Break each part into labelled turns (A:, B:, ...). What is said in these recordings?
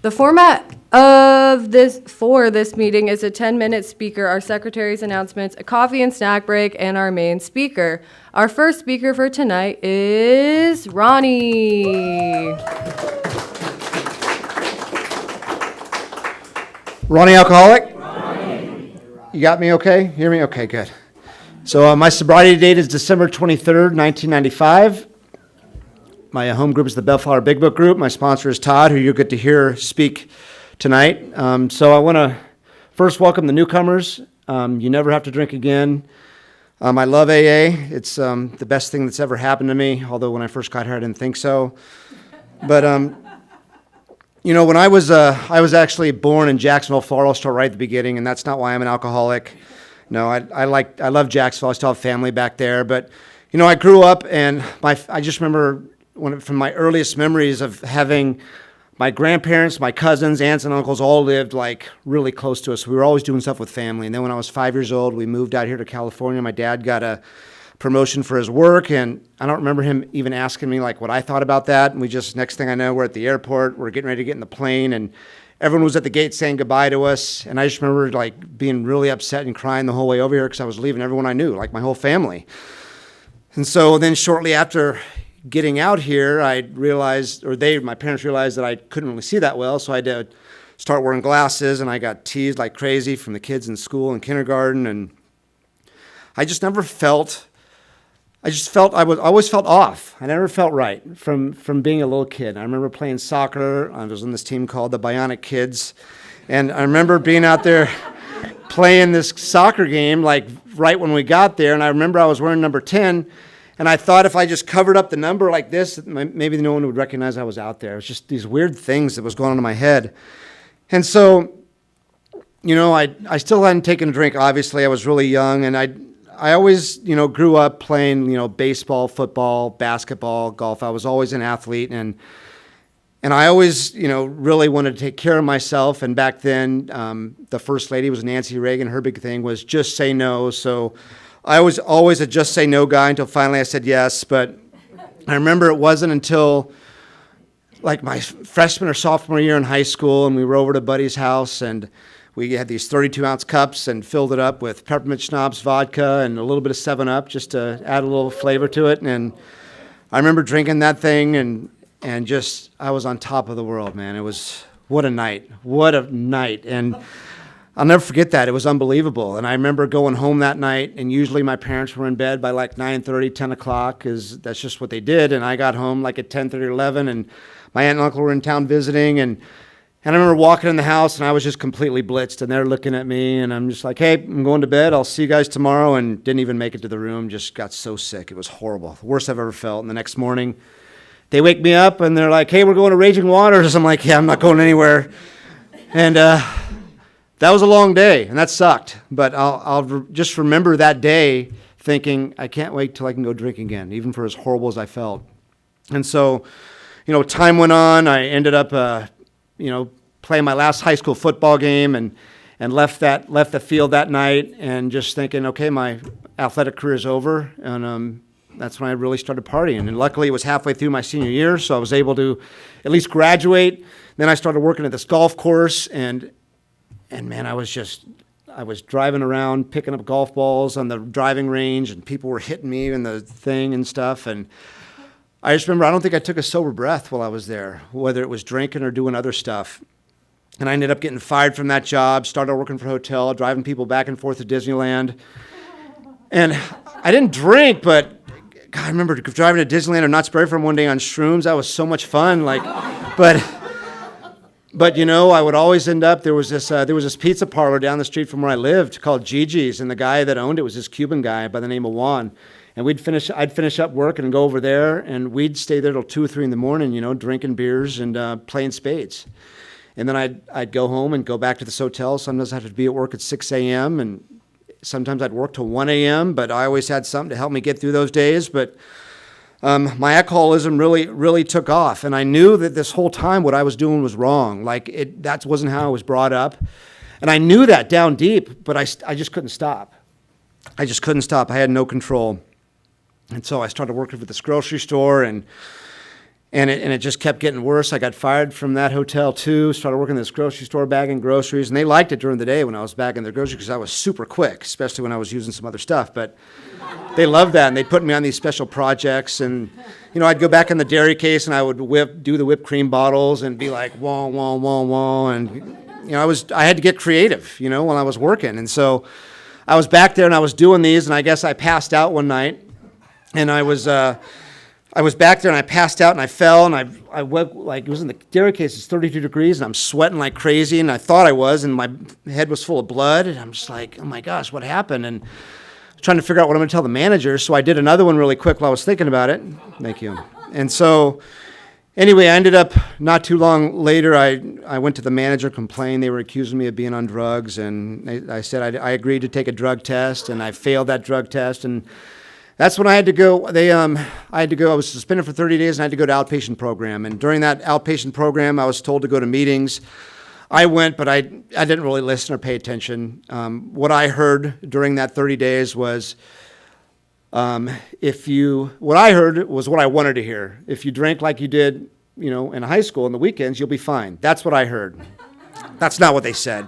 A: The format of this meeting is a 10-minute speaker, our secretary's announcements, a coffee and snack break, and our main speaker. Our first speaker for tonight is Ronny.
B: Ronny alcoholic? Ronny. You got me okay? Hear me? Okay, good. So my sobriety date is December 23rd, 1995. My home group is the Bellflower Big Book Group. My sponsor is Todd, who you'll get to hear speak tonight. So I want to first welcome the newcomers. You never have to drink again. I love AA. It's the best thing that's ever happened to me, although when I first got here, I didn't think so. But, when I was actually born in Jacksonville, Florida. I'll start right at the beginning, and that's not why I'm an alcoholic. No, I love Jacksonville. I still have family back there. But, I grew up, and I just remember from my earliest memories of having my grandparents, my cousins, aunts, and uncles all lived like really close to us. We were always doing stuff with family. And then when I was 5 years old, we moved out here to California. My dad got a promotion for his work, and I don't remember him even asking me like what I thought about that. And next thing I know, we're at the airport. We're getting ready to get in the plane, and everyone was at the gate saying goodbye to us. And I just remember like being really upset and crying the whole way over here because I was leaving everyone I knew, like my whole family. And so then shortly after getting out here, my parents realized that I couldn't really see that well, so I had to start wearing glasses, and I got teased like crazy from the kids in school and kindergarten, and I always felt off. I never felt right from being a little kid. I remember playing soccer. I was on this team called the Bionic Kids, and I remember being out there playing this soccer game like right when we got there, and I remember I was wearing number 10, and I thought if I just covered up the number like this, maybe no one would recognize I was out there. It was just these weird things that was going on in my head. And so, I still hadn't taken a drink, obviously. I was really young, and I always, grew up playing, baseball, football, basketball, golf. I was always an athlete, and I always, really wanted to take care of myself. And back then, the first lady was Nancy Reagan. Her big thing was just say no. So I was always a just say no guy until finally I said yes. But I remember it wasn't until like my freshman or sophomore year in high school, and we were over to a buddy's house, and we had these 32-ounce cups and filled it up with peppermint schnapps, vodka, and a little bit of 7-Up just to add a little flavor to it. And I remember drinking that thing, and just I was on top of the world, man. It was what a night. And I'll never forget that. It was unbelievable. And I remember going home that night, and usually my parents were in bed by like 9:30, 10 o'clock, because that's just what they did. And I got home like at 10:30 or 11, and my aunt and uncle were in town visiting, and I remember walking in the house, and I was just completely blitzed, and they're looking at me, and I'm just like, hey, I'm going to bed. I'll see you guys tomorrow, and didn't even make it to the room. Just got so sick. It was horrible. The worst I've ever felt. And the next morning, they wake me up, and they're like, hey, we're going to Raging Waters. I'm like, yeah, I'm not going anywhere. And that was a long day, and that sucked. But I'll just remember that day thinking, I can't wait till I can go drink again, even for as horrible as I felt. And so, time went on. I ended up, playing my last high school football game, and left the field that night, and just thinking, okay, my athletic career is over. And that's when I really started partying. And luckily, it was halfway through my senior year, so I was able to at least graduate. Then I started working at this golf course, and man, I was driving around picking up golf balls on the driving range, and people were hitting me in the thing and stuff. And I just remember I don't think I took a sober breath while I was there, whether it was drinking or doing other stuff. And I ended up getting fired from that job, started working for a hotel, driving people back and forth to Disneyland. And I didn't drink, but God, I remember driving to Disneyland or Knott's Berry Farm one day on shrooms. That was so much fun. But I would always end up, there was this pizza parlor down the street from where I lived called Gigi's, and the guy that owned it was this Cuban guy by the name of Juan. And I'd finish up work and go over there, and we'd stay there till 2 or 3 in the morning, drinking beers and playing spades. And then I'd go home and go back to this hotel. Sometimes I'd have to be at work at 6 a.m., and sometimes I'd work till 1 a.m., but I always had something to help me get through those days. But my alcoholism really took off, and I knew that this whole time what I was doing was wrong. That wasn't how I was brought up. And I knew that down deep, but I just couldn't stop. I had no control. And so I started working for this grocery store, and And it just kept getting worse. I got fired from that hotel too, started working in this grocery store bagging groceries, and they liked it during the day when I was bagging their groceries because I was super quick, especially when I was using some other stuff. But they loved that, and they'd put me on these special projects. And, I'd go back in the dairy case, and I would do the whipped cream bottles and be like, wah, wah, wah, wah. And, I had to get creative, while I was working. And so I was back there, and I was doing these, and I guess I passed out one night. And I was back there, and I passed out, and I fell, and I woke, like, it was in the dairy case, it's 32 degrees, and I'm sweating like crazy, and I thought I was, and my head was full of blood, and I'm just like, oh my gosh, what happened? And trying to figure out what I'm going to tell the manager, so I did another one really quick while I was thinking about it. Thank you. And so, anyway, I ended up, not too long later, I went to the manager, complained. They were accusing me of being on drugs, and I said I agreed to take a drug test, and I failed that drug test, and that's when I had to go. I was suspended for 30 days, and I had to go to outpatient program. And during that outpatient program, I was told to go to meetings. I went, but I didn't really listen or pay attention. What I heard during that 30 days was, what I heard was what I wanted to hear. If you drink like you did, in high school on the weekends, you'll be fine. That's what I heard. That's not what they said.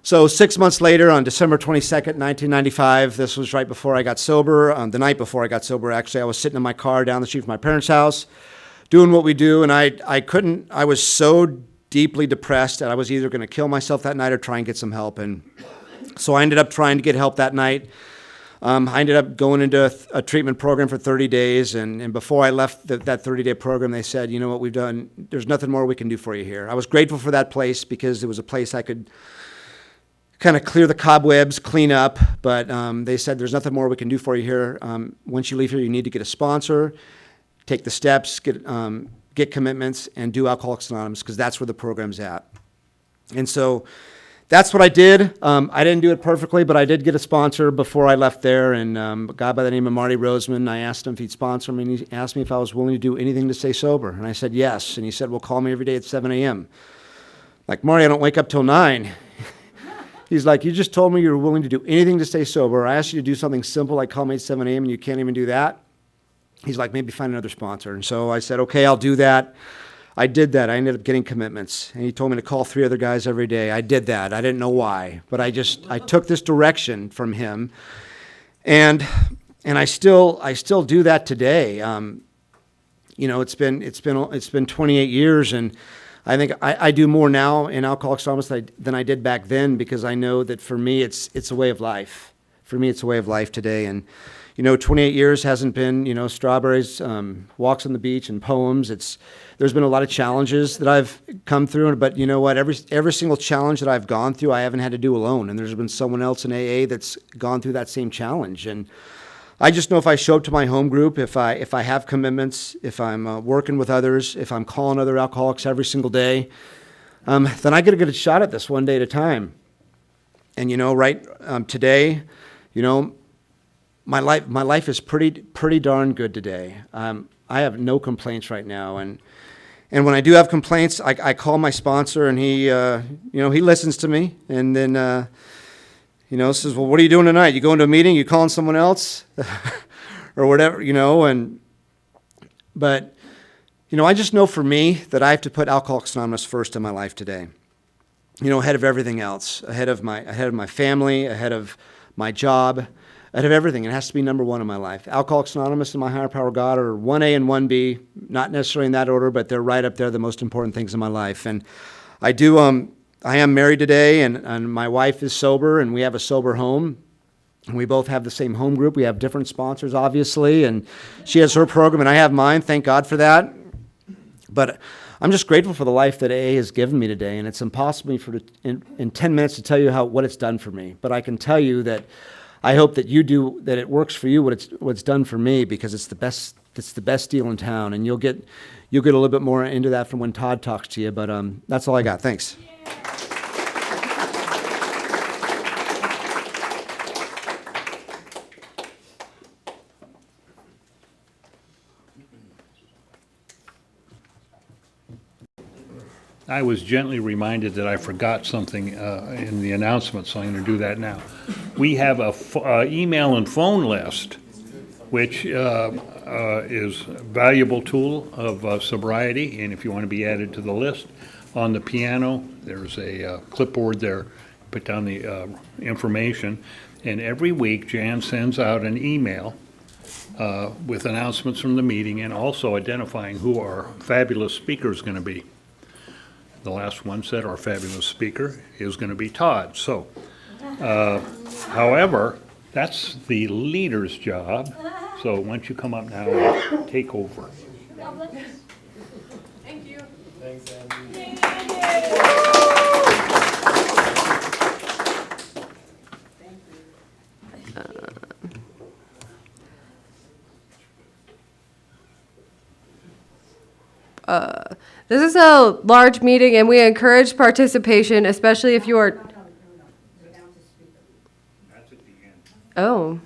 B: So 6 months later, on December 22nd, 1995, this was right before I got sober, the night before I got sober, actually, I was sitting in my car down the street from my parents' house, doing what we do, and I was so deeply depressed that I was either going to kill myself that night or try and get some help. And so I ended up trying to get help that night. I ended up going into a treatment program for 30 days, and before I left that 30-day program, they said, you know what we've done, there's nothing more we can do for you here. I was grateful for that place because it was a place I could kind of clear the cobwebs, clean up, but they said there's nothing more we can do for you here. Once you leave here, you need to get a sponsor, take the steps, get commitments, and do Alcoholics Anonymous, because that's where the program's at. And so that's what I did. I didn't do it perfectly, but I did get a sponsor before I left there, and a guy by the name of Marty Roseman. I asked him if he'd sponsor me, and he asked me if I was willing to do anything to stay sober, and I said yes. And he said, well, call me every day at 7 a.m. Like, Marty, I don't wake up till 9. He's like, you just told me you were willing to do anything to stay sober. I asked you to do something simple like call me at 7 a.m. and you can't even do that. He's like, maybe find another sponsor. And so I said, okay, I'll do that. I did that. I ended up getting commitments. And he told me to call 3 other guys every day. I did that. I didn't know why. But I took this direction from him. And I still do that today. It's been 28 years, and I think I do more now in Alcoholics Anonymous than I did back then, because I know that for me it's a way of life. For me, it's a way of life today. And 28 years hasn't been strawberries, walks on the beach, and poems. There's been a lot of challenges that I've come through, but you know what? Every single challenge that I've gone through, I haven't had to do alone. And there's been someone else in AA that's gone through that same challenge. And I just know if I show up to my home group, if I have commitments, if I'm working with others, if I'm calling other alcoholics every single day, then I get a good shot at this one day at a time. And today, my life is pretty darn good today. I have no complaints right now, and when I do have complaints, I call my sponsor, and he listens to me, and then says, well, what are you doing tonight? You going to a meeting? You calling someone else? Or whatever, but I just know for me that I have to put Alcoholics Anonymous first in my life today, ahead of everything else, ahead of my family, ahead of my job, ahead of everything. It has to be number one in my life. Alcoholics Anonymous and my higher power God are 1A and 1B, not necessarily in that order, but they're right up there, the most important things in my life. And I am married today, and my wife is sober, and we have a sober home. And we both have the same home group. We have different sponsors, obviously, and she has her program, and I have mine. Thank God for that. But I'm just grateful for the life that AA has given me today, and it's impossible in 10 minutes to tell you what it's done for me. But I can tell you that I hope that it works for you what's done for me, because it's the best deal in town, and you'll get a little bit more into that from when Todd talks to you. But that's all I got. Thanks.
C: I was gently reminded that I forgot something in the announcement, so I'm going to do that now. We have a email and phone list which is a valuable tool of sobriety. And if you want to be added to the list, on the piano, there's a clipboard there. Put down the information. And every week, Jan sends out an email with announcements from the meeting and also identifying who our fabulous speaker is going to be. The last one said our fabulous speaker is going to be Todd. So, however, that's the leader's job. So why don't you come up now and take over?
A: Thank you.
D: Thanks, Andy.
A: This is a large meeting, and we encourage participation, especially if you are.
C: That's at the end.
A: Oh.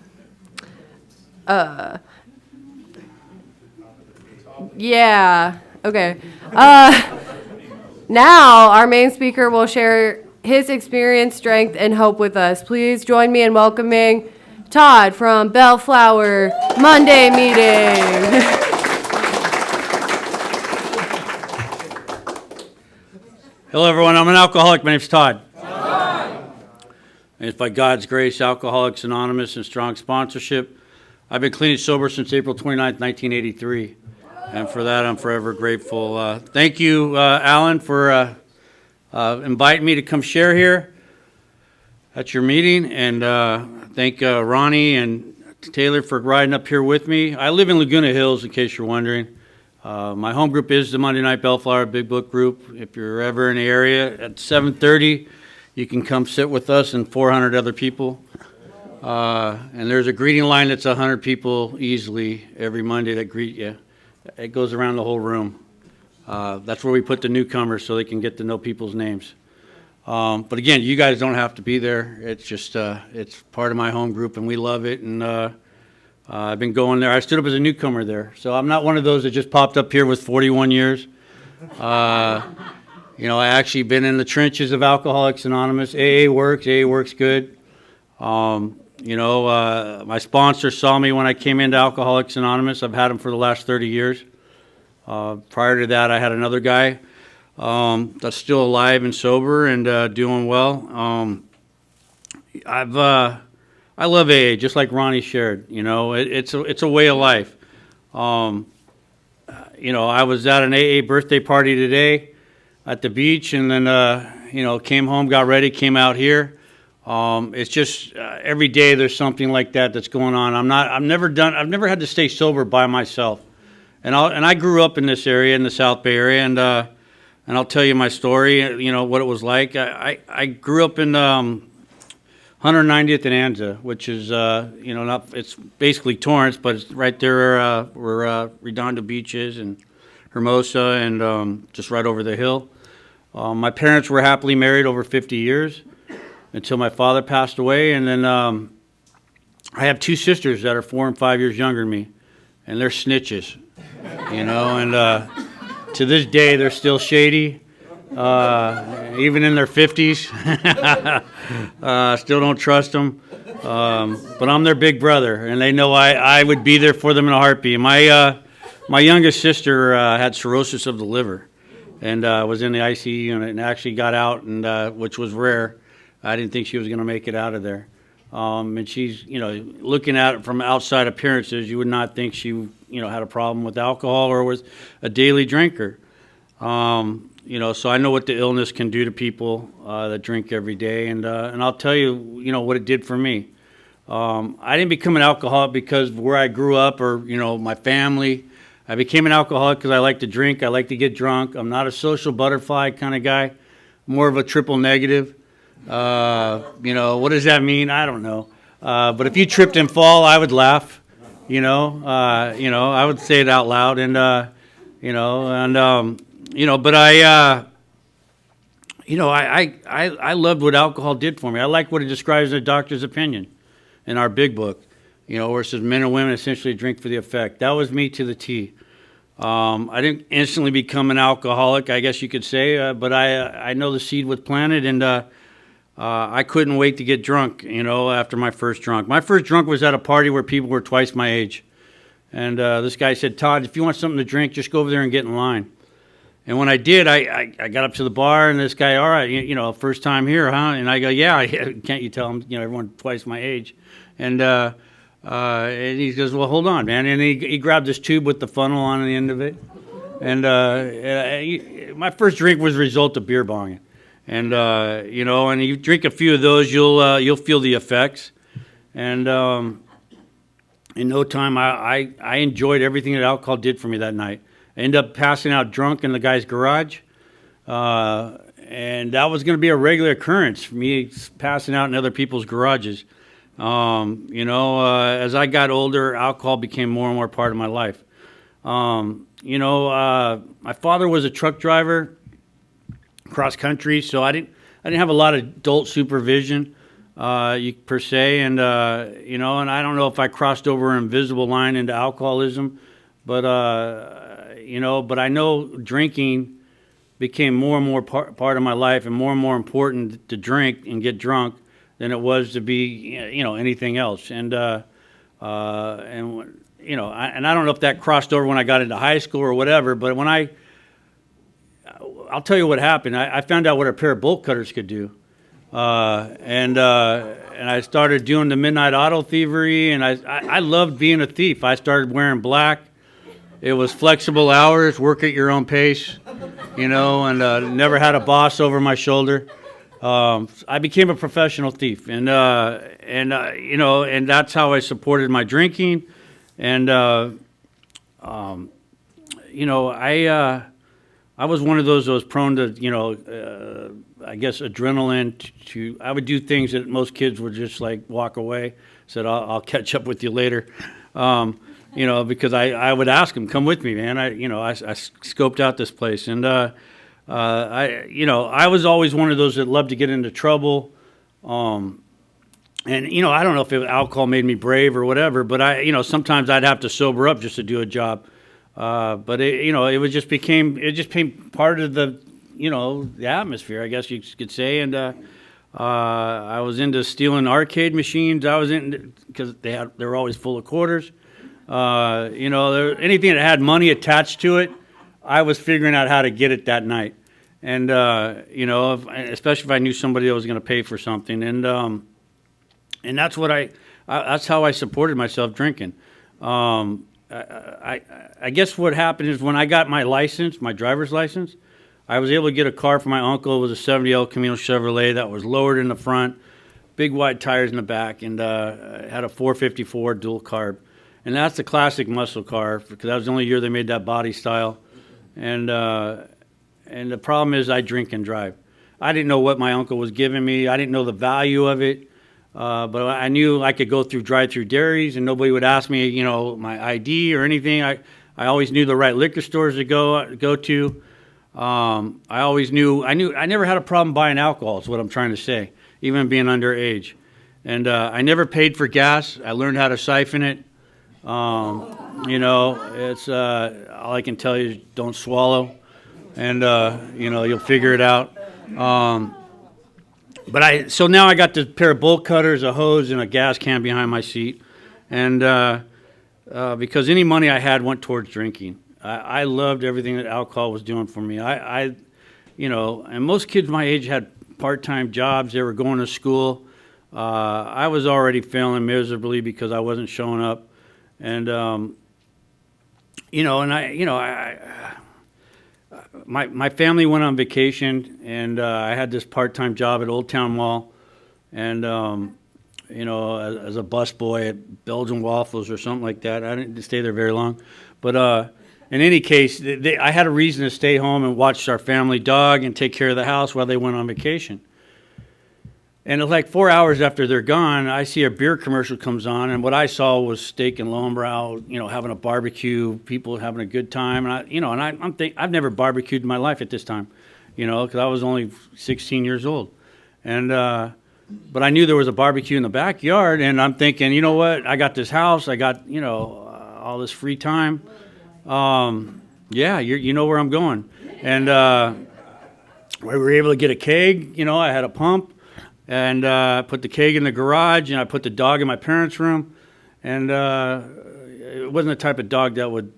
A: Yeah. Okay. Now our main speaker will share his experience, strength, and hope with us. Please join me in welcoming Todd from Bellflower Monday meeting.
E: Hello, everyone. I'm an alcoholic. My name's Todd. And it's by God's grace, Alcoholics Anonymous and strong sponsorship. I've been clean and sober since April 29th, 1983. And for that, I'm forever grateful. Thank you, Alan, for inviting me to come share here at your meeting. And thank Ronny and Taylor for riding up here with me. I live in Laguna Hills, in case you're wondering. My home group is the Monday Night Bellflower Big Book group. If you're ever in the area at 7:30, you can come sit with us and 400 other people. And there's a greeting line that's 100 people easily every Monday that greet you. It goes around the whole room. That's where we put the newcomers so they can get to know people's names. But again, you guys don't have to be there. It's just, it's part of my home group and we love it. And I've been going there. I stood up as a newcomer there. So I'm not one of those that just popped up here with 41 years. You know, I actually been in the trenches of Alcoholics Anonymous. AA works good. You know, my sponsor saw me when I came into Alcoholics Anonymous. I've had him for the last 30 years. Prior to that, I had another guy that's still alive and sober and doing well. I love AA, just like Ronny shared. You know, it's a way of life. You know, I was at an AA birthday party today at the beach, and then you know, came home, got ready, came out here. It's just every day there's something like that that's going on. I've never had to stay sober by myself, and I grew up in this area, in the South Bay area, and I'll tell you my story. You know what it was like. I grew up in 190th and Anza, which is you know, it's basically Torrance, but it's right there where Redondo Beach is and Hermosa, and just right over the hill. My parents were happily married over 50 years. Until my father passed away, and then I have two sisters that are 4 and 5 years younger than me, and they're snitches, you know, and to this day they're still shady, even in their 50s. Still don't trust them, but I'm their big brother, and they know I would be there for them in a heartbeat. My youngest sister had cirrhosis of the liver, and was in the ICU unit, and actually got out, and which was rare. I didn't think she was going to make it out of there. And she's, you know, looking at it from outside appearances, you would not think she, you know, had a problem with alcohol or was a daily drinker. You know, so I know what the illness can do to people that drink every day. And I'll tell you, you know, what it did for me. I didn't become an alcoholic because of where I grew up or, you know, my family. I became an alcoholic because I like to drink. I like to get drunk. I'm not a social butterfly kind of guy, more of a triple negative. You know, what does that mean? I don't know. But if you tripped and fall, I would laugh, you know, I would say it out loud and, you know, but I loved what alcohol did for me. I like what it describes in the doctor's opinion in our big book, you know, where it says men and women essentially drink for the effect. That was me to the T. I didn't instantly become an alcoholic, I guess you could say, but I know the seed was planted, and I couldn't wait to get drunk, you know, after my first drunk. My first drunk was at a party where people were twice my age. And this guy said, Todd, if you want something to drink, just go over there and get in line. And when I did, I got up to the bar, and this guy, all right, first time here, huh? And I go, yeah, can't you tell him, everyone twice my age. And he goes, well, hold on, man. And he grabbed this tube with the funnel on the end of it. And my first drink was a result of beer bonging. And, and you drink a few of those, you'll feel the effects. And in no time, I enjoyed everything that alcohol did for me that night. I ended up passing out drunk in the guy's garage. And that was going to be a regular occurrence for me, passing out in other people's garages. As I got older, alcohol became more and more part of my life. My father was a truck driver, cross country, so I didn't have a lot of adult supervision, per se, and and I don't know if I crossed over an invisible line into alcoholism, but I know drinking became more and more part of my life, and more important to drink and get drunk than it was to be, anything else. And I don't know if that crossed over when I got into high school or whatever, but I'll tell you what happened. I found out what a pair of bolt cutters could do. And I started doing the midnight auto thievery, and I loved being a thief. I started wearing black. It was flexible hours, work at your own pace, and never had a boss over my shoulder. I became a professional thief, and that's how I supported my drinking. And I was one of those prone to, I guess, adrenaline. I would do things that most kids would just like walk away. Said, I'll catch up with you later. Because I would ask them, come with me, man. I scoped out this place, and I was always one of those that loved to get into trouble. And I don't know if alcohol made me brave or whatever, but sometimes I'd have to sober up just to do a job. But it just became part of the atmosphere, I guess you could say. And I was into stealing arcade machines. I was because they were always full of quarters. Anything that had money attached to it, I was figuring out how to get it that night. And especially if I knew somebody that was going to pay for something. And that's what that's how I supported myself drinking. I guess what happened is when I got my license, my driver's license, I was able to get a car for my uncle. It was a 70 El Camino Chevrolet that was lowered in the front, big wide tires in the back, and had a 454 dual carb. And that's the classic muscle car, because that was the only year they made that body style. And the problem is I drink and drive. I didn't know what my uncle was giving me. I didn't know the value of it. But I knew I could go through drive-through dairies and nobody would ask me, my ID or anything. I always knew the right liquor stores to go to. I never had a problem buying alcohol, is what I'm trying to say, even being underage. And I never paid for gas. I learned how to siphon it. It's all I can tell you is don't swallow, and you'll figure it out. So now I got this pair of bolt cutters, a hose, and a gas can behind my seat, and because any money I had went towards drinking. I loved everything that alcohol was doing for me. And most kids my age had part-time jobs. They were going to school. I was already failing miserably because I wasn't showing up. And, my family went on vacation, and I had this part-time job at Old Town Mall, and, as a busboy at Belgian Waffles or something like that. I didn't stay there very long. But in any case, I had a reason to stay home and watch our family dog and take care of the house while they went on vacation. And it's like 4 hours after they're gone, I see a beer commercial comes on, and what I saw was steak and lombrow, having a barbecue, people having a good time. And I've never barbecued in my life at this time, because I was only 16 years old. And but I knew there was a barbecue in the backyard, and I'm thinking, you know what? I got this house, I got all this free time. You know where I'm going. And we were able to get a keg. I had a pump. And I put the keg in the garage, and I put the dog in my parents' room. And, it wasn't the type of dog that would,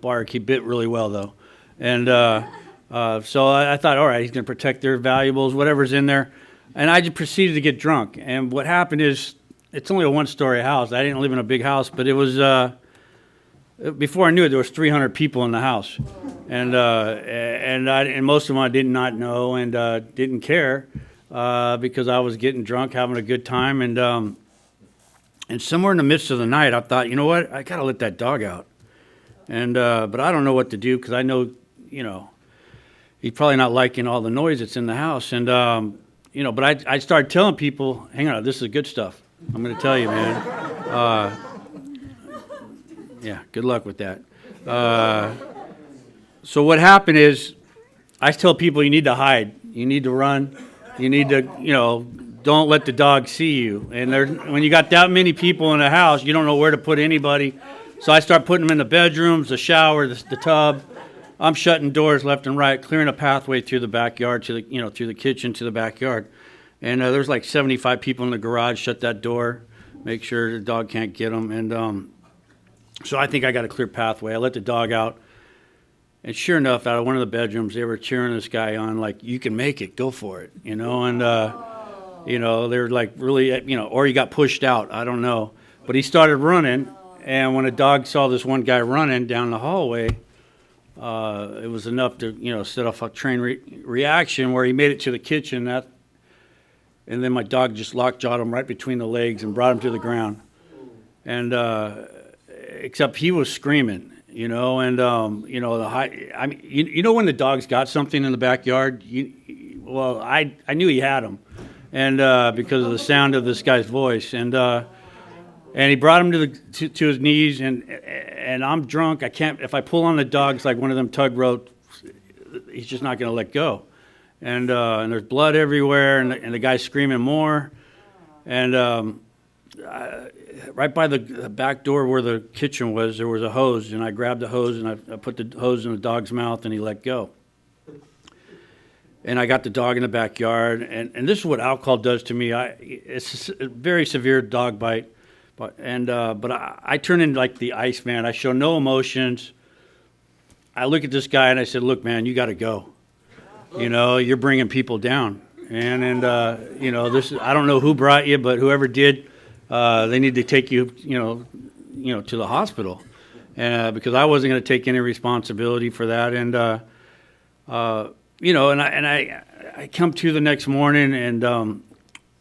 E: bark. He bit really well, though. And so I thought, all right, he's going to protect their valuables, whatever's in there. And I just proceeded to get drunk. And what happened is, it's only a one-story house. I didn't live in a big house, but it was, before I knew it, there was 300 people in the house. And most of them I did not know and didn't care because I was getting drunk, having a good time. And somewhere in the midst of the night, I thought, you know what, I got to let that dog out. And but I don't know what to do because I know, he's probably not liking all the noise that's in the house. And, but I started telling people, hang on, this is good stuff. I'm going to tell you, man. Yeah, good luck with that. So what happened is, I tell people you need to hide. You need to run. You need to, don't let the dog see you. And when you got that many people in the house, you don't know where to put anybody. So I start putting them in the bedrooms, the shower, the tub. I'm shutting doors left and right, clearing a pathway through the backyard to the, through the kitchen to the backyard. And there's like 75 people in the garage. Shut that door, make sure the dog can't get them. And so I think I got a clear pathway. I let the dog out. And sure enough, out of one of the bedrooms, they were cheering this guy on, like, you can make it, go for it, And, they're like really, or he got pushed out, I don't know. But he started running. And when a dog saw this one guy running down the hallway, it was enough to, set off a chain reaction where he made it to the kitchen. And then my dog just lockjawed him right between the legs and brought him to the ground. And except he was screaming, and the high. I mean, when the dog's got something in the backyard. I knew he had him, and because of the sound of this guy's voice, and he brought him to his knees, and I'm drunk. I can't. If I pull on the dog, it's like one of them tug ropes. He's just not going to let go. And there's blood everywhere, and the guy's screaming more. And right by the back door where the kitchen was, there was a hose, and I grabbed the hose, and I put the hose in the dog's mouth, and he let go. And I got the dog in the backyard, and this is what alcohol does to me. It's a very severe dog bite, but I turn into like the Iceman. I show no emotions. I look at this guy, and I said, look, man, you got to go. You're bringing people down, and this. I don't know who brought you, but whoever did, they need to take you, to the hospital, because I wasn't going to take any responsibility for that, and I come to the next morning, and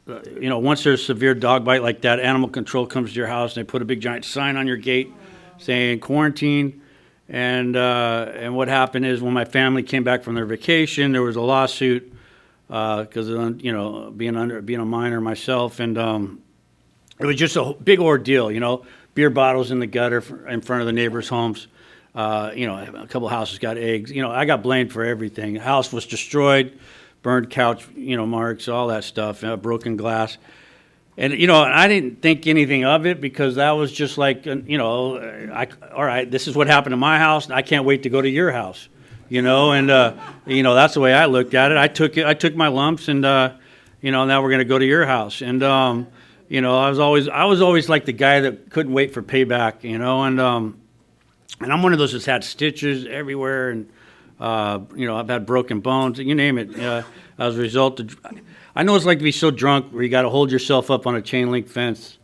E: once there's severe dog bite like that, animal control comes to your house, and they put a big giant sign on your gate saying quarantine. And what happened is when my family came back from their vacation, there was a lawsuit because being a minor myself, and it was just a big ordeal. Beer bottles in the gutter in front of the neighbors' homes. A couple houses got eggs. I got blamed for everything. The house was destroyed, burned couch, marks, all that stuff, broken glass. And, I didn't think anything of it because that was just like, all right, this is what happened to my house. I can't wait to go to your house, and, that's the way I looked at it. I took my lumps and, now we're going to go to your house. And, I was always like the guy that couldn't wait for payback, and I'm one of those that's had stitches everywhere. And, I've had broken bones, you name it, as a result of, I know it's like to be so drunk where you got to hold yourself up on a chain link fence,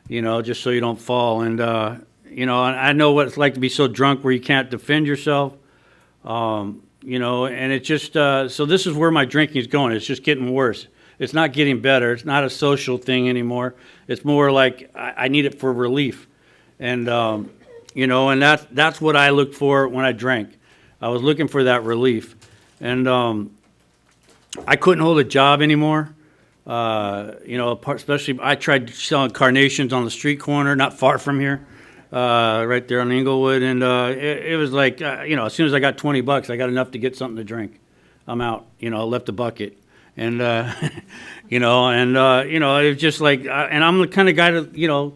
E: just so you don't fall. And, I know what it's like to be so drunk where you can't defend yourself, and it's just, so this is where my drinking is going. It's just getting worse. It's not getting better. It's not a social thing anymore. It's more like I need it for relief. And, and that's what I looked for when I drank. I was looking for that relief. And, I couldn't hold a job anymore, especially I tried selling carnations on the street corner, not far from here, right there on Inglewood. And it was like, as soon as I got $20, I got enough to get something to drink. I'm out, left the bucket. And, it was just like, and I'm the kind of guy that,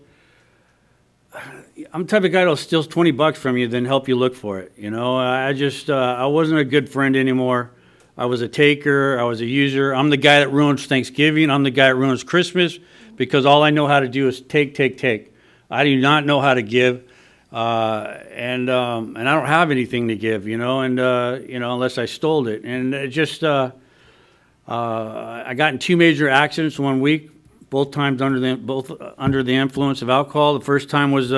E: I'm the type of guy that'll steal $20 from you, then help you look for it. I wasn't a good friend anymore. I was a taker. I was a user. I'm the guy that ruins Thanksgiving. I'm the guy that ruins Christmas because all I know how to do is take. I do not know how to give, and I don't have anything to give, unless I stole it. And it just, I got in 2 major accidents 1 week, both times under the influence of alcohol. The first time was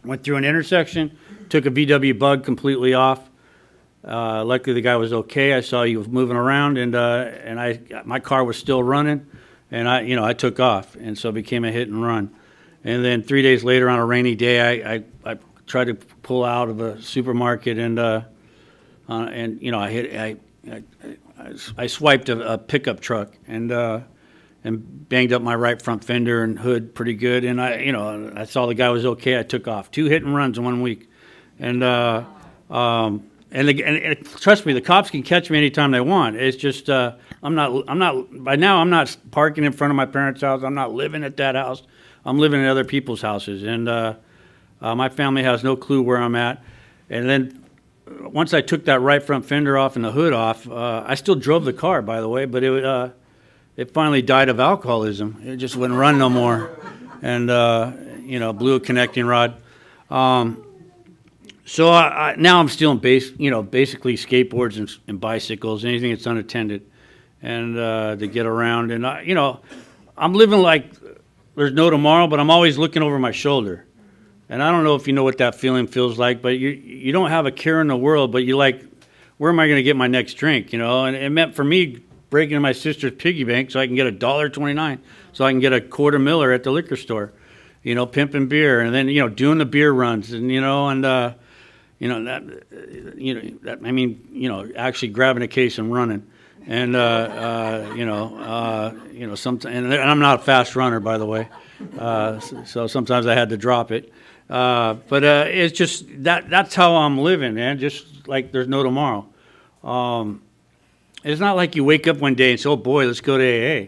E: went through an intersection, took a VW Bug completely off. Luckily, the guy was okay. I saw he was moving around, and my car was still running, and I took off, and so it became a hit and run. And then 3 days later, on a rainy day, I tried to pull out of a supermarket, and I swiped a pickup truck and banged up my right front fender and hood pretty good. And I saw the guy was okay. I took off. 2 hit and runs in 1 week, and trust me, the cops can catch me anytime they want. It's just I'm not. By now, I'm not parking in front of my parents' house. I'm not living at that house. I'm living in other people's houses, and my family has no clue where I'm at. And then once I took that right front fender off and the hood off, I still drove the car, by the way, but it finally died of alcoholism. It just wouldn't run no more, and blew a connecting rod. So now I'm stealing basically skateboards and bicycles, anything that's unattended, and to get around. And I'm living like there's no tomorrow, but I'm always looking over my shoulder. And I don't know if you know what that feeling feels like, but you don't have a care in the world, but you're like, where am I going to get my next drink? And it meant for me breaking into my sister's piggy bank so I can get $1.29, so I can get a quarter Miller at the liquor store, pimping beer, and then doing the beer runs, and actually grabbing a case and running. And and I'm not a fast runner, by the way, so sometimes I had to drop it. But it's just that's how I'm living, man. Just like there's no tomorrow. It's not like you wake up one day and say, "Oh boy, let's go to AA."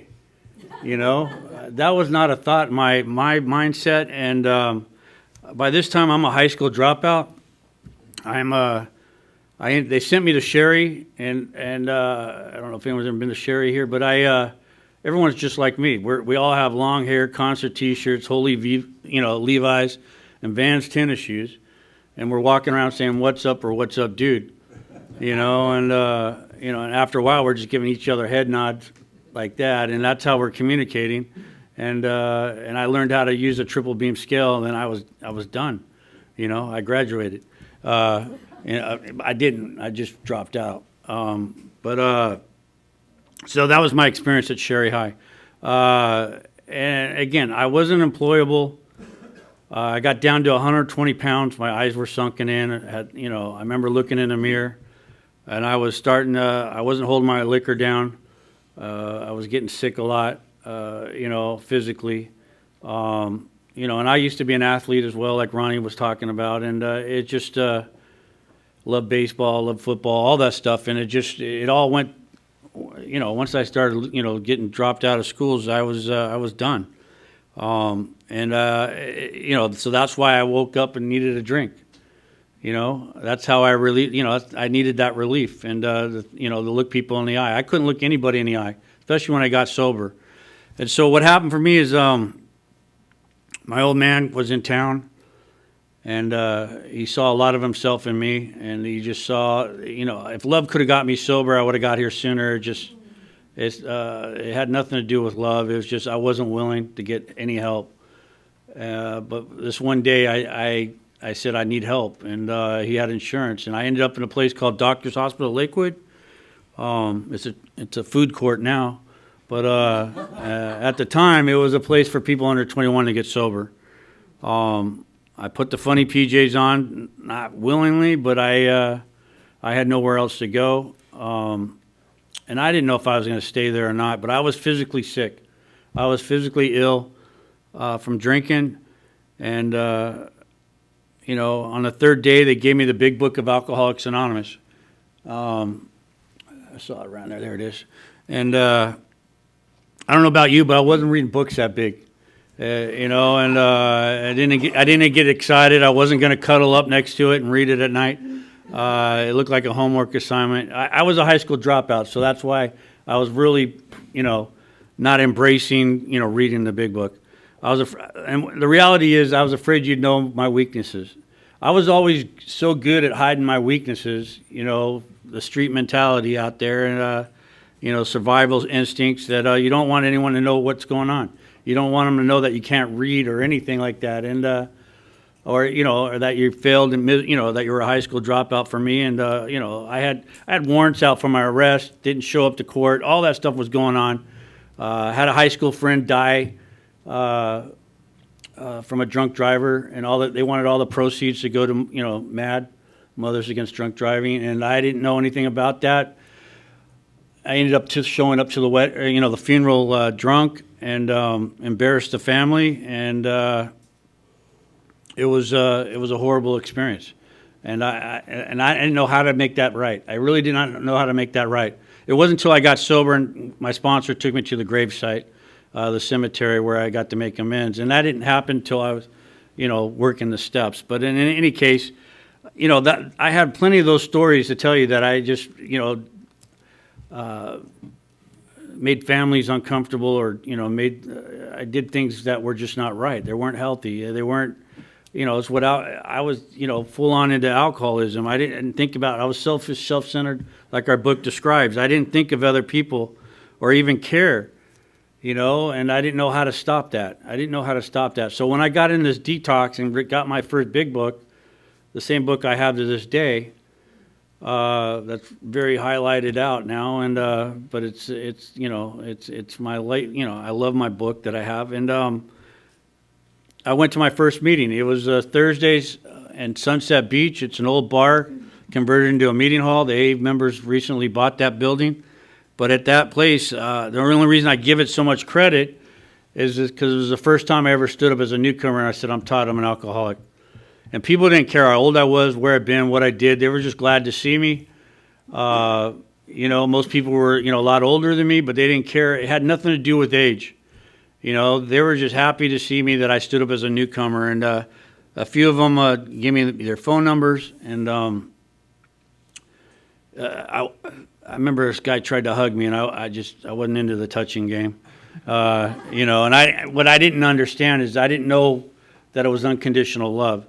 E: That was not a thought in my mindset. And by this time, I'm a high school dropout. They sent me to Sherry, and I don't know if anyone's ever been to Sherry here, but everyone's just like me. We all have long hair, concert T-shirts, Levi's, and Vans tennis shoes, and we're walking around saying "What's up" or "What's up, dude," and after a while we're just giving each other head nods like that, and that's how we're communicating. And I learned how to use a triple beam scale, and then I was done. I graduated. I didn't. I just dropped out. So that was my experience at Sherry High. And again, I wasn't employable. I got down to 120 pounds. My eyes were sunken in. I remember looking in the mirror, and I was I wasn't holding my liquor down. I was getting sick a lot, physically. And I used to be an athlete as well, like Ronny was talking about, and it just loved baseball, loved football, all that stuff, and it all went. Once I started, getting dropped out of schools, I was done, so that's why I woke up and needed a drink. That's how I really, I needed that relief, and to look people in the eye. I couldn't look anybody in the eye, especially when I got sober. And so what happened for me is. My old man was in town, and he saw a lot of himself in me, and he just saw, if love could have got me sober, I would have got here sooner. It had nothing to do with love. It was just I wasn't willing to get any help. But this one day, I said I need help, and he had insurance, and I ended up in a place called Doctors Hospital Lakewood. It's a food court now. But at the time, it was a place for people under 21 to get sober. I put the funny PJs on, not willingly, but I had nowhere else to go. And I didn't know if I was going to stay there or not, but I was physically sick. I was physically ill from drinking. And, on the third day, they gave me the big book of Alcoholics Anonymous. I saw it around there. There it is. And I don't know about you, but I wasn't reading books that big, and I didn't get excited. I wasn't going to cuddle up next to it and read it at night. It looked like a homework assignment. I was a high school dropout, so that's why I was really, not embracing, reading the big book. and the reality is I was afraid you'd know my weaknesses. I was always so good at hiding my weaknesses, the street mentality out there and, survival instincts that you don't want anyone to know what's going on. You don't want them to know that you can't read or anything like that. And, or that you failed and, that you were a high school dropout for me. And, I had warrants out for my arrest, didn't show up to court. All that stuff was going on. Had a high school friend die from a drunk driver, and they wanted all the proceeds to go to MAD, Mothers Against Drunk Driving, and I didn't know anything about that. I ended up just showing up to the funeral drunk and embarrassed the family, and it was a horrible experience, and I didn't know how to make that right. I really did not know how to make that right. It wasn't until I got sober and my sponsor took me to the gravesite, the cemetery, where I got to make amends. And that didn't happen until I was, working the steps. But in any case, that I had plenty of those stories to tell you that I just, made families uncomfortable, or, I did things that were just not right. They weren't healthy. They weren't, it's what I was, full on into alcoholism. I didn't think about it. I was selfish, self-centered, like our book describes. I didn't think of other people or even care. And I didn't know how to stop that. So when I got in this detox and got my first big book, the same book I have to this day, that's very highlighted out now, and but it's my late, I love my book that I have, and I went to my first meeting. It was Thursdays in Sunset Beach. It's an old bar converted into a meeting hall. The AA members recently bought that building. But at that place, the only reason I give it so much credit is because it was the first time I ever stood up as a newcomer and I said, I'm Todd, I'm an alcoholic. And people didn't care how old I was, where I'd been, what I did. They were just glad to see me. Most people were, a lot older than me, but they didn't care. It had nothing to do with age. They were just happy to see me, that I stood up as a newcomer. And a few of them gave me their phone numbers. And I remember this guy tried to hug me, and I wasn't into the touching game, and what I didn't understand is I didn't know that it was unconditional love.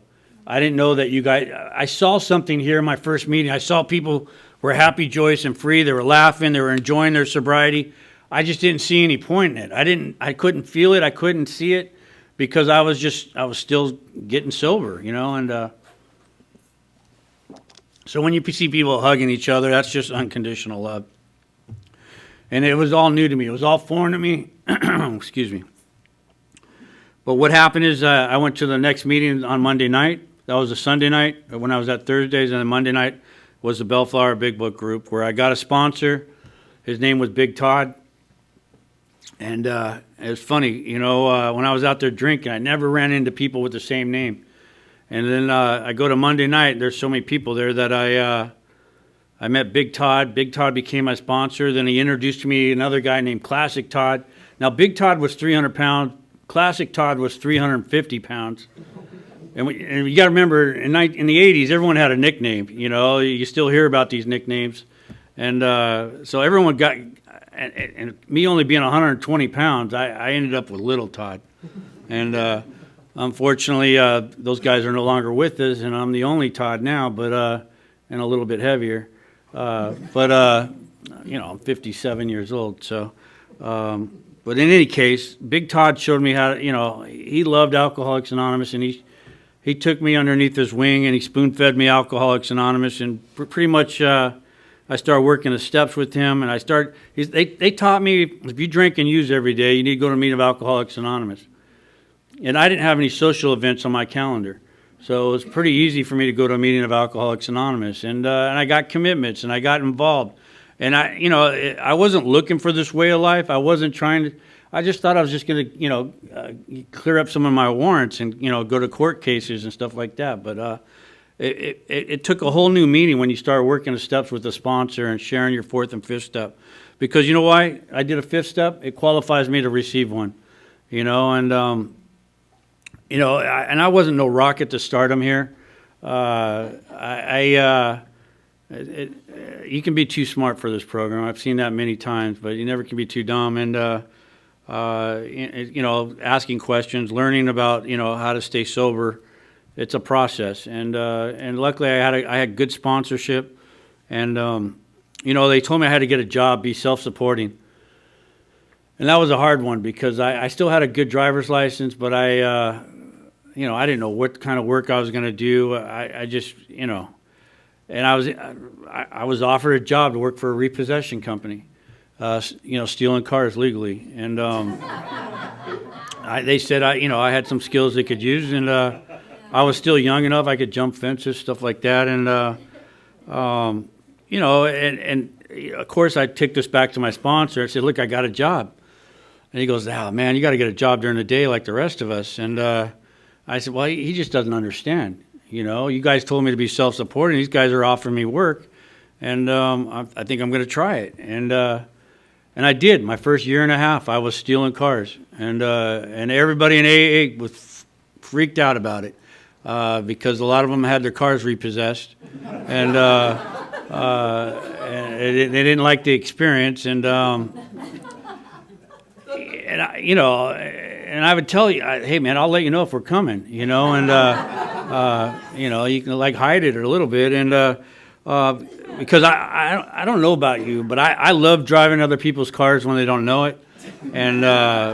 E: I didn't know that you guys, I saw something here in my first meeting. I saw people were happy, joyous, and free. They were laughing. They were enjoying their sobriety. I just didn't see any point in it. I couldn't feel it. I couldn't see it because I was still getting sober, and, so when you see people hugging each other, that's just unconditional love. And it was all new to me. It was all foreign to me. Excuse me. But what happened is I went to the next meeting on Monday night. That was a Sunday night when I was at Thursdays, and then Monday night was the Bellflower Big Book group, where I got a sponsor. His name was Big Todd. And it was funny, when I was out there drinking, I never ran into people with the same name. And then I go to Monday night. There's so many people there that I met Big Todd. Big Todd became my sponsor. Then he introduced to me another guy named Classic Todd. Now, Big Todd was 300 pounds. Classic Todd was 350 pounds. And you got to remember, in the 80s, everyone had a nickname. You still hear about these nicknames. And so everyone got, and me only being 120 pounds, I ended up with Little Todd. And unfortunately, those guys are no longer with us, and I'm the only Todd now, but and a little bit heavier. But I'm 57 years old. So, but in any case, Big Todd showed me how to, he loved Alcoholics Anonymous, and he took me underneath his wing, and he spoon-fed me Alcoholics Anonymous, and pretty much I started working the steps with him, and they taught me, if you drink and use every day, you need to go to a meeting of Alcoholics Anonymous. And I didn't have any social events on my calendar. So it was pretty easy for me to go to a meeting of Alcoholics Anonymous. And I got commitments, and I got involved. And I wasn't looking for this way of life. I wasn't trying to, I just thought I was just going to, clear up some of my warrants and, go to court cases and stuff like that. But it took a whole new meaning when you start working the steps with a sponsor and sharing your fourth and fifth step. Because you know why I did a fifth step? It qualifies me to receive one, and I wasn't no rocket to stardom here. You can be too smart for this program. I've seen that many times, but you never can be too dumb. And asking questions, learning about, how to stay sober. It's a process, and luckily I had good sponsorship, and they told me I had to get a job, be self-supporting, and that was a hard one because I still had a good driver's license, but I didn't know what kind of work I was going to do. I just, and I was offered a job to work for a repossession company, stealing cars legally, and they said I had some skills they could use, and I was still young enough I could jump fences, stuff like that, and of course I took this back to my sponsor. I said, look, I got a job, and he goes, oh man, you got to get a job during the day like the rest of us, and I said, well, he just doesn't understand. You guys told me to be self-supporting. These guys are offering me work, and I think I'm going to try it. And I did. My first year and a half, I was stealing cars, and everybody in AA was freaked out about it because a lot of them had their cars repossessed, and they didn't like the experience, and I would tell you, hey man, I'll let you know if we're coming, and you can like hide it a little bit, and because I don't know about you, but I love driving other people's cars when they don't know it, and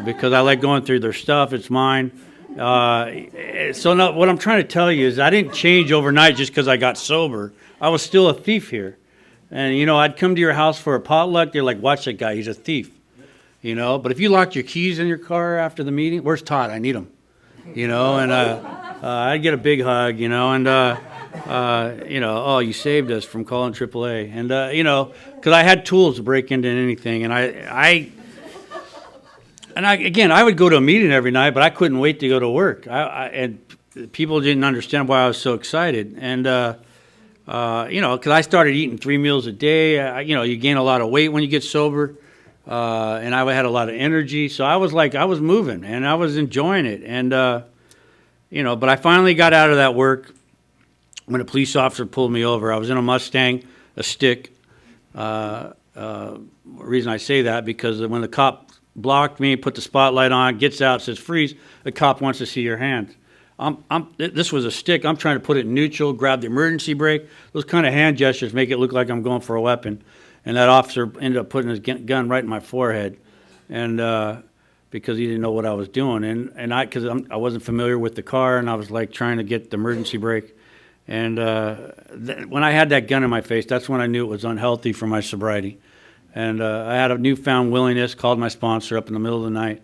E: because I like going through their stuff, it's mine. So now, what I'm trying to tell you is I didn't change overnight just because I got sober. I was still a thief here, and I'd come to your house for a potluck. They're like, watch that guy, he's a thief. But if you locked your keys in your car after the meeting, where's Todd? I need him. And I'd get a big hug, and oh, you saved us from calling AAA, and because I had tools to break into anything, and I would go to a meeting every night, but I couldn't wait to go to work. And people didn't understand why I was so excited, and because I started eating 3 meals a day. You gain a lot of weight when you get sober. And I had a lot of energy, so I was moving, and I was enjoying it, and but I finally got out of that work when a police officer pulled me over. I was in a Mustang, a stick. Reason I say that because when the cop blocked me, put the spotlight on, gets out, says freeze, the cop wants to see your hands. This was a stick. I'm trying to put it in neutral, grab the emergency brake. Those kind of hand gestures make it look like I'm going for a weapon. And that officer ended up putting his gun right in my forehead, and because he didn't know what I was doing, and because I wasn't familiar with the car, and I was like trying to get the emergency brake, and when I had that gun in my face, that's when I knew it was unhealthy for my sobriety, and I had a newfound willingness. Called my sponsor up in the middle of the night.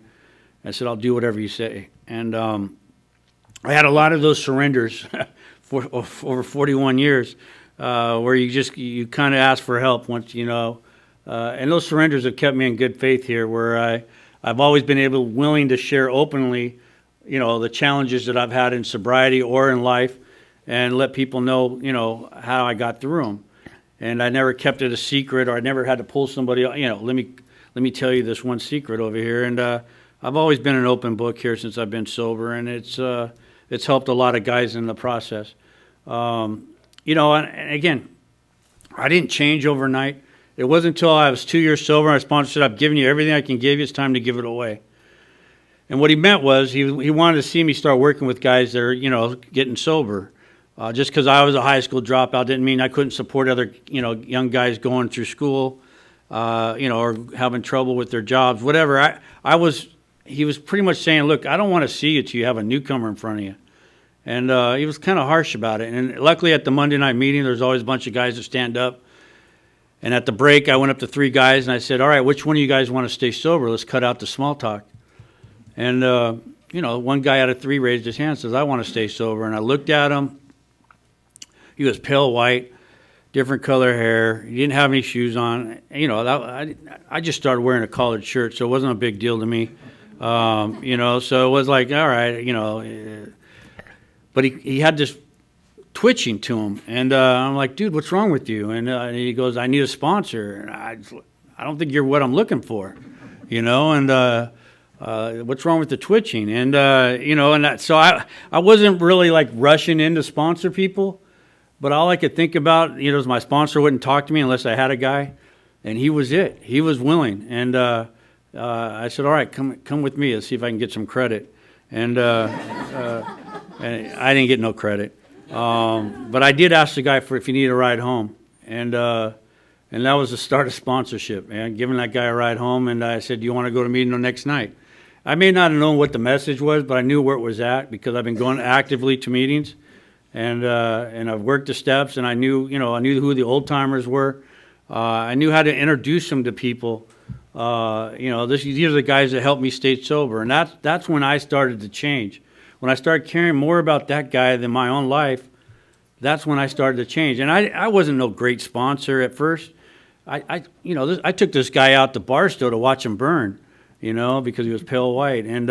E: I said, "I'll do whatever you say," and I had a lot of those surrenders for over 41 years. Where you kind of ask for help once, and those surrenders have kept me in good faith here, where I've always been willing to share openly, the challenges that I've had in sobriety or in life, and let people know, how I got through them. And I never kept it a secret, or I never had to pull somebody, let me tell you this one secret over here. And I've always been an open book here since I've been sober, and it's helped a lot of guys in the process. And again, I didn't change overnight. It wasn't until I was 2 years sober, my sponsor said, I've given you everything I can give you, it's time to give it away. And what he meant was he wanted to see me start working with guys that are, getting sober. Just because I was a high school dropout didn't mean I couldn't support other, young guys going through school, or having trouble with their jobs, whatever. He was pretty much saying, look, I don't want to see you till you have a newcomer in front of you. And he was kind of harsh about it. And luckily at the Monday night meeting, there's always a bunch of guys that stand up. And at the break, I went up to 3 guys and I said, all right, which one of you guys want to stay sober? Let's cut out the small talk. And, one guy out of 3 raised his hand and says, I want to stay sober. And I looked at him. He was pale white, different color hair. He didn't have any shoes on. I just started wearing a collared shirt, so it wasn't a big deal to me. So it was like, all right, but he had this twitching to him, and I'm like, dude, what's wrong with you? And he goes, I need a sponsor. And I don't think you're what I'm looking for, and what's wrong with the twitching? And, so I wasn't really like rushing in to sponsor people, but all I could think about, is my sponsor wouldn't talk to me unless I had a guy, and he was it. He was willing, and I said, all right, come with me. Let's see if I can get some credit. And I didn't get no credit. But I did ask the guy for if he needed a ride home. And that was the start of sponsorship, man, giving that guy a ride home. And I said, do you want to go to meeting the next night? I may not have known what the message was, but I knew where it was at because I've been going actively to meetings. And I've worked the steps, and I knew who the old timers were. I knew how to introduce them to people. These are the guys that helped me stay sober, and that's when I started to change. When I started caring more about that guy than my own life, that's when I started to change. And I wasn't no great sponsor at first. I took this guy out to Barstow to watch him burn, because he was pale white, and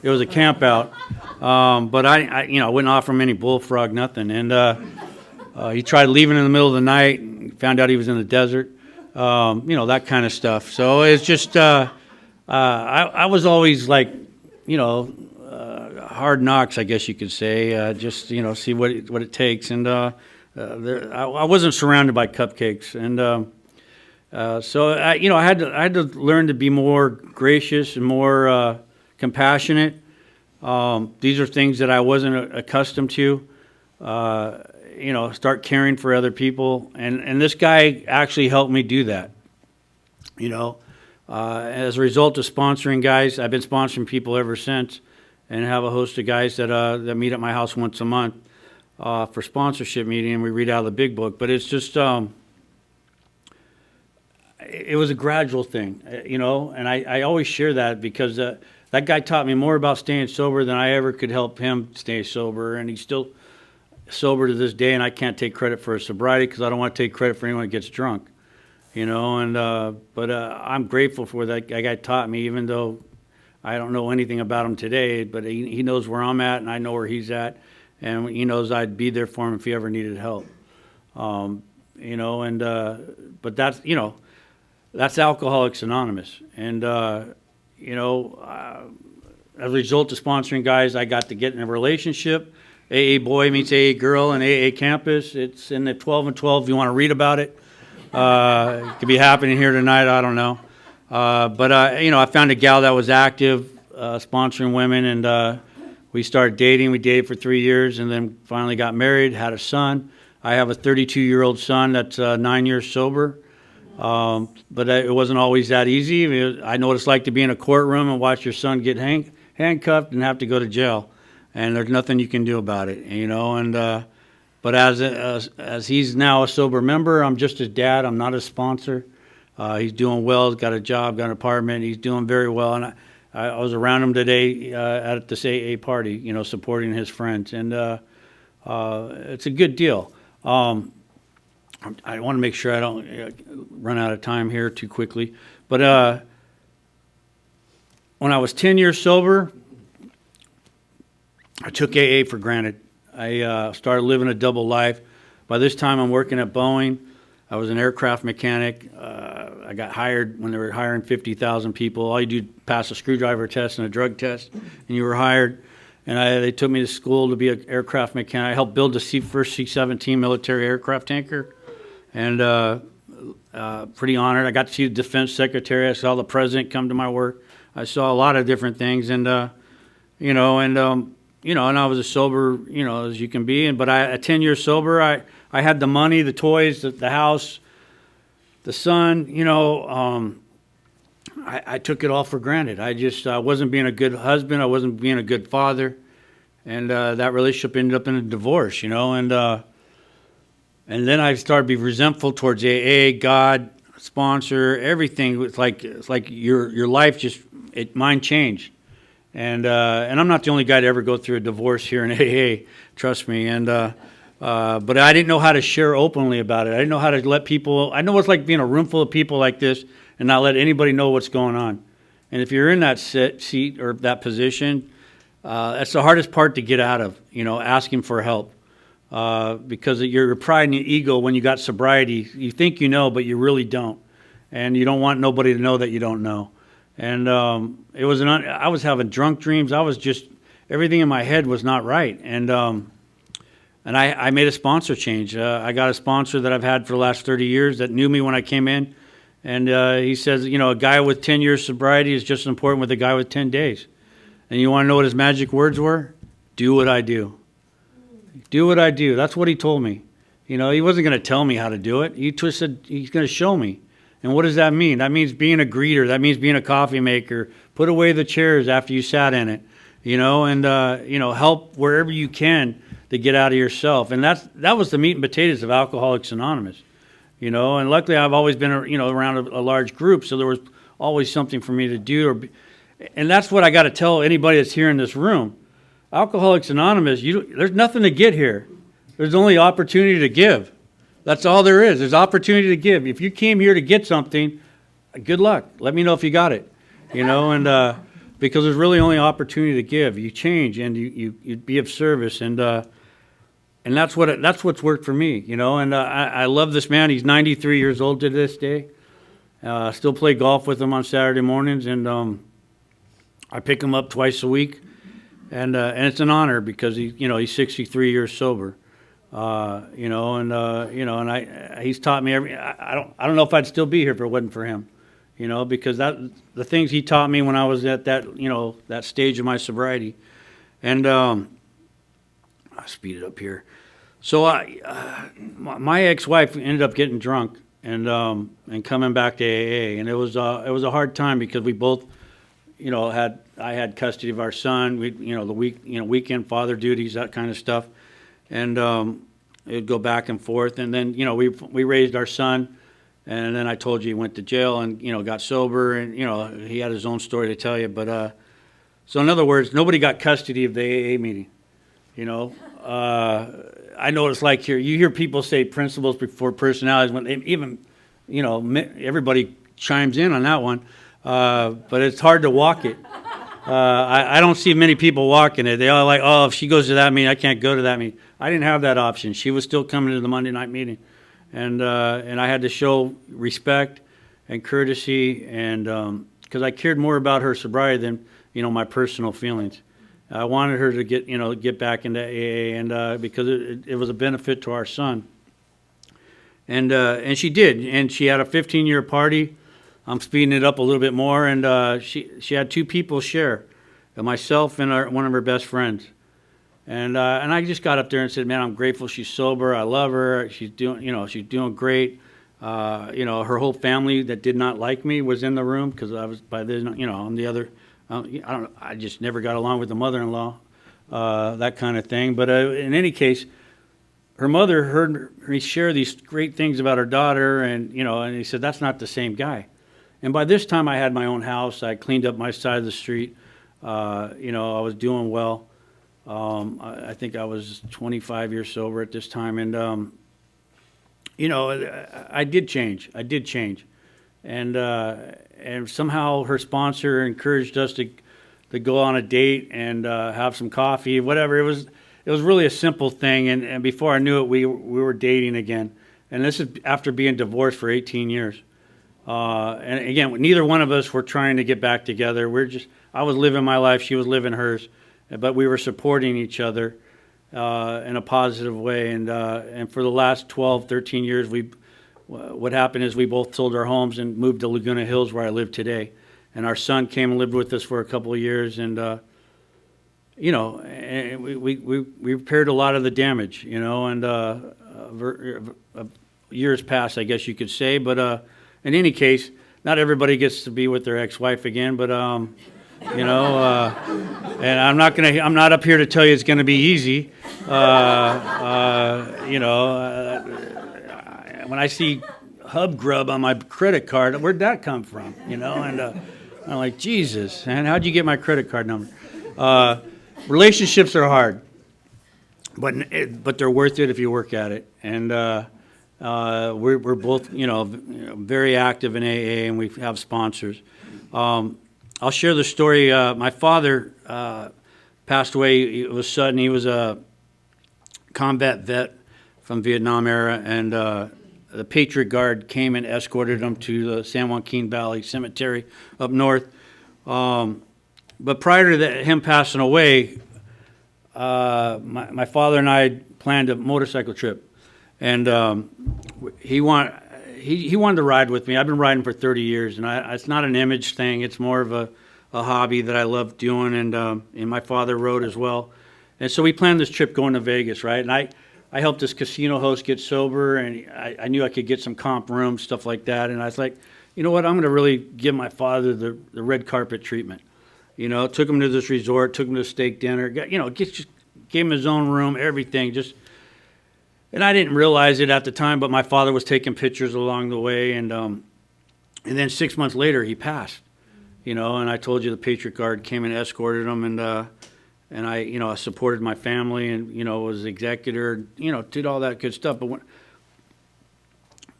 E: it was a camp out. But I wouldn't offer him any bullfrog, nothing. And he tried leaving in the middle of the night, and found out he was in the desert. That kind of stuff. So it's just, I was always like, hard knocks, I guess you could say, just, see what it takes. And I wasn't surrounded by cupcakes. And so I had to learn to be more gracious and more compassionate. These are things that I wasn't accustomed to. Start caring for other people. And this guy actually helped me do that. As a result of sponsoring guys, I've been sponsoring people ever since, and have a host of guys that meet at my house once a month for sponsorship meeting, and we read out of the big book. But it's just, it was a gradual thing, and I always share that because that guy taught me more about staying sober than I ever could help him stay sober, and he's still sober to this day, and I can't take credit for his sobriety because I don't want to take credit for anyone that gets drunk, but I'm grateful for that guy taught me, even though I don't know anything about him today, but he knows where I'm at, and I know where he's at, and he knows I'd be there for him if he ever needed help. But that's, that's Alcoholics Anonymous. And, as a result of sponsoring guys, I got to get in a relationship. AA boy meets AA girl in AA campus. It's in the 12 and 12 if you want to read about it. It could be happening here tonight, I don't know. But I found a gal that was active, sponsoring women, and we started dating. We dated for 3 years and then finally got married, had a son. I have a 32-year-old son that's 9 years sober. But it wasn't always that easy. I know what it's like to be in a courtroom and watch your son get handcuffed and have to go to jail. And there's nothing you can do about it, but as he's now a sober member, I'm just his dad. I'm not his sponsor. He's doing well. He's got a job, got an apartment. He's doing very well. And I was around him today at this AA party, supporting his friends. And it's a good deal. I want to make sure I don't run out of time here too quickly. But when I was 10 years sober, I took AA for granted. I started living a double life. By this time, I'm working at Boeing. I was an aircraft mechanic. I got hired when they were hiring 50,000 people. All you do is pass a screwdriver test and a drug test, and you were hired. And they took me to school to be an aircraft mechanic. I helped build the first C-17 military aircraft tanker, and pretty honored. I got to see the defense secretary. I saw the president come to my work. I saw a lot of different things, and and I was as sober, as you can be. But at 10 years sober, I had the money, the toys, the house, the son. I took it all for granted. I wasn't being a good husband. I wasn't being a good father, and that relationship ended up in a divorce. And then I started to be resentful towards AA, God, sponsor, everything. It's like your life mine changed. And I'm not the only guy to ever go through a divorce here in AA, trust me. And but I didn't know how to share openly about it. I didn't know how to let people. I know what it's like being a room full of people like this and not let anybody know what's going on. And if you're in that seat or that position, that's the hardest part to get out of. Asking for help because of your pride and your ego. When you got sobriety, you think you know, but you really don't, and you don't want nobody to know that you don't know. And it was I was having drunk dreams. I was just, everything in my head was not right. And I made a sponsor change. I got a sponsor that I've had for the last 30 years that knew me when I came in, And he says, a guy with 10 years sobriety is just as important with a guy with 10 days. And you want to know what his magic words were? Do what I do. Do what I do. That's what he told me. He wasn't going to tell me how to do it. He just said he's going to show me. And what does that mean? That means being a greeter. That means being a coffee maker. Put away the chairs after you sat in it, and help wherever you can to get out of yourself. And that was the meat and potatoes of Alcoholics Anonymous, And luckily, I've always been, around a large group, so there was always something for me to do. And that's what I got to tell anybody that's here in this room. Alcoholics Anonymous, there's nothing to get here. There's only opportunity to give. That's all there is. There's opportunity to give. If you came here to get something, good luck. Let me know if you got it, and because there's really only opportunity to give. You change and you be of service, and that's what's worked for me, And I love this man. He's 93 years old to this day. Still play golf with him on Saturday mornings, and I pick him up twice a week, and it's an honor because he's 63 years sober. He's taught me I don't know if I'd still be here if it wasn't for him, because the things he taught me when I was at that, that stage of my sobriety. And, I'll speed it up here. So my ex-wife ended up getting drunk and coming back to AA. And it was a hard time because we both, I had custody of our son. We, weekend father duties, that kind of stuff. And it'd go back and forth. And then, we raised our son. And then I told you he went to jail and, got sober. And, he had his own story to tell you. But so in other words, nobody got custody of the AA meeting. I know what it's like here. You hear people say principles before personalities. When even, everybody chimes in on that one. But it's hard to walk it. I don't see many people walking it. They all like, oh, if she goes to that meeting, I can't go to that meeting. I didn't have that option. She was still coming to the Monday night meeting. And I had to show respect and courtesy, and because I cared more about her sobriety than, my personal feelings. I wanted her to get back into AA, and because it was a benefit to our son. And she did, and she had a 15-year party. I'm speeding it up a little bit more, and she had two people share, myself and one of her best friends. And I just got up there and said, man, I'm grateful she's sober. I love her. She's doing great. Her whole family that did not like me was in the room because I was by then, I'm the other. I just never got along with the mother-in-law, that kind of thing. But in any case, her mother heard me share these great things about her daughter, and he said, that's not the same guy. And by this time, I had my own house. I cleaned up my side of the street. I was doing well. I think I was 25 years sober at this time, and I did change. And somehow her sponsor encouraged us to go on a date and have some coffee, whatever. It was really a simple thing, and before I knew it, we were dating again. And this is after being divorced for 18 years. And again, neither one of us were trying to get back together. I was living my life, she was living hers, but we were supporting each other in a positive way. And for the last 12, 13 years, what happened is we both sold our homes and moved to Laguna Hills, where I live today. And our son came and lived with us for a couple of years, and and we repaired a lot of the damage, and years passed, I guess you could say. But in any case, not everybody gets to be with their ex-wife again. But and I'm not up here to tell you it's going to be easy. When I see Hub Grub on my credit card, where'd that come from? And I'm like, Jesus, man, how'd you get my credit card number? Relationships are hard, but they're worth it if you work at it. And we're both, very active in AA, and we have sponsors. I'll share the story. My father passed away. It was sudden. He was a combat vet from Vietnam era, and the Patriot Guard came and escorted him to the San Joaquin Valley Cemetery up north. But prior to him passing away, my father and I planned a motorcycle trip, and he he wanted to ride with me. I've been riding for 30 years, and it's not an image thing. It's more of a hobby that I love doing, and my father rode as well. And so we planned this trip going to Vegas, right? And I helped this casino host get sober, and I knew I could get some comp rooms, stuff like that. And I was like, you know what? I'm going to really give my father the red carpet treatment. You know, took him to this resort, took him to a steak dinner, just gave him his own room, everything. And I didn't realize it at the time, but my father was taking pictures along the way, and then 6 months later he passed. You know, and I told you the Patriot Guard came and escorted him, and I supported my family, and was executor, did all that good stuff. But when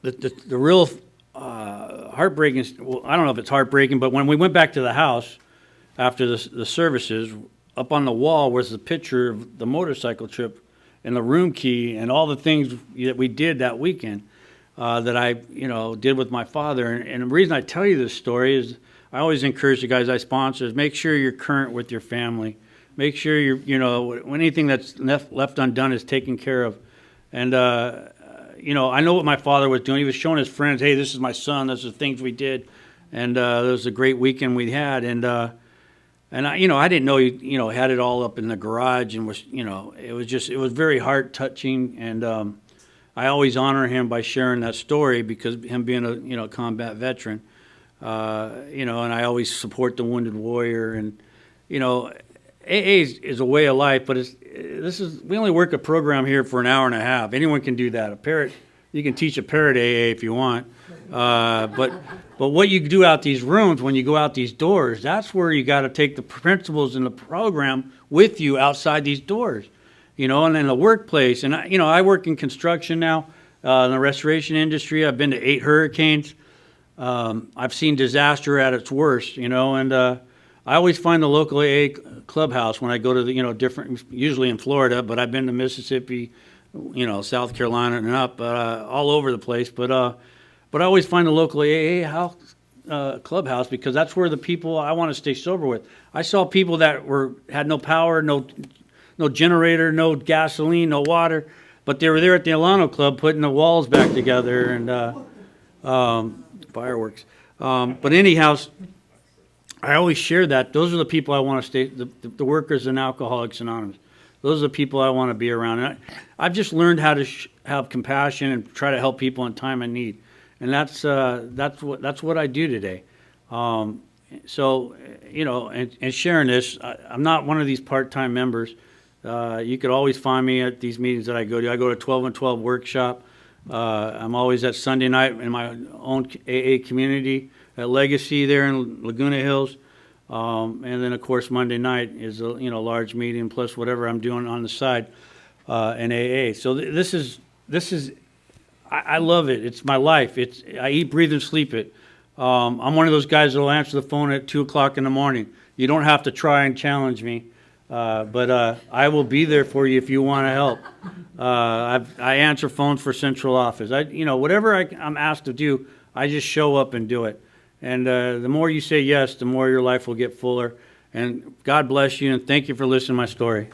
E: the real heartbreaking, well, I don't know if it's heartbreaking, but when we went back to the house after the services, up on the wall was the picture of the motorcycle trip and the room key and all the things that we did that weekend that I did with my father. And the reason I tell you this story is I always encourage the guys I sponsor is make sure you're current with your family. Make sure when anything that's left undone is taken care of. And I know what my father was doing. He was showing his friends, hey, this is my son. This is the things we did. And it was a great weekend we had. And I didn't know he, had it all up in the garage and was, it was very heart touching. And I always honor him by sharing that story because him being a, combat veteran, and I always support the wounded warrior. And, AA is a way of life, but we only work a program here for an hour and a half. Anyone can do that. You can teach a parrot AA if you want. But what you do out these rooms, when you go out these doors, that's where you got to take the principles in the program with you outside these doors, and in the workplace. And I work in construction now, in the restoration industry. I've been to 8 hurricanes. I've seen disaster at its worst, and I always find the local AA clubhouse when I go to the, different, usually in Florida, but I've been to Mississippi, South Carolina and up, all over the place. But I always find the local AA house, clubhouse because that's where the people I want to stay sober with. I saw people that had no power, no generator, no gasoline, no water, but they were there at the Alano Club putting the walls back together and fireworks. But anyhow, I always share that. Those are the people I want to stay, the workers in Alcoholics Anonymous. Those are the people I want to be around. And I've just learned how to have compassion and try to help people in time of need. And that's what I do today. So, and sharing this, I'm not one of these part-time members. You could always find me at these meetings that I go to. I go to 12 and 12 workshop. I'm always at Sunday night in my own AA community at Legacy there in Laguna Hills. And then, of course, Monday night is a large meeting plus whatever I'm doing on the side in AA. So this is I love it. It's my life. I eat, breathe, and sleep it. I'm one of those guys that will answer the phone at 2 o'clock in the morning. You don't have to try and challenge me, but I will be there for you if you want to help. I answer phones for central office. Whatever I'm asked to do, I just show up and do it. And the more you say yes, the more your life will get fuller. And God bless you, and thank you for listening to my story.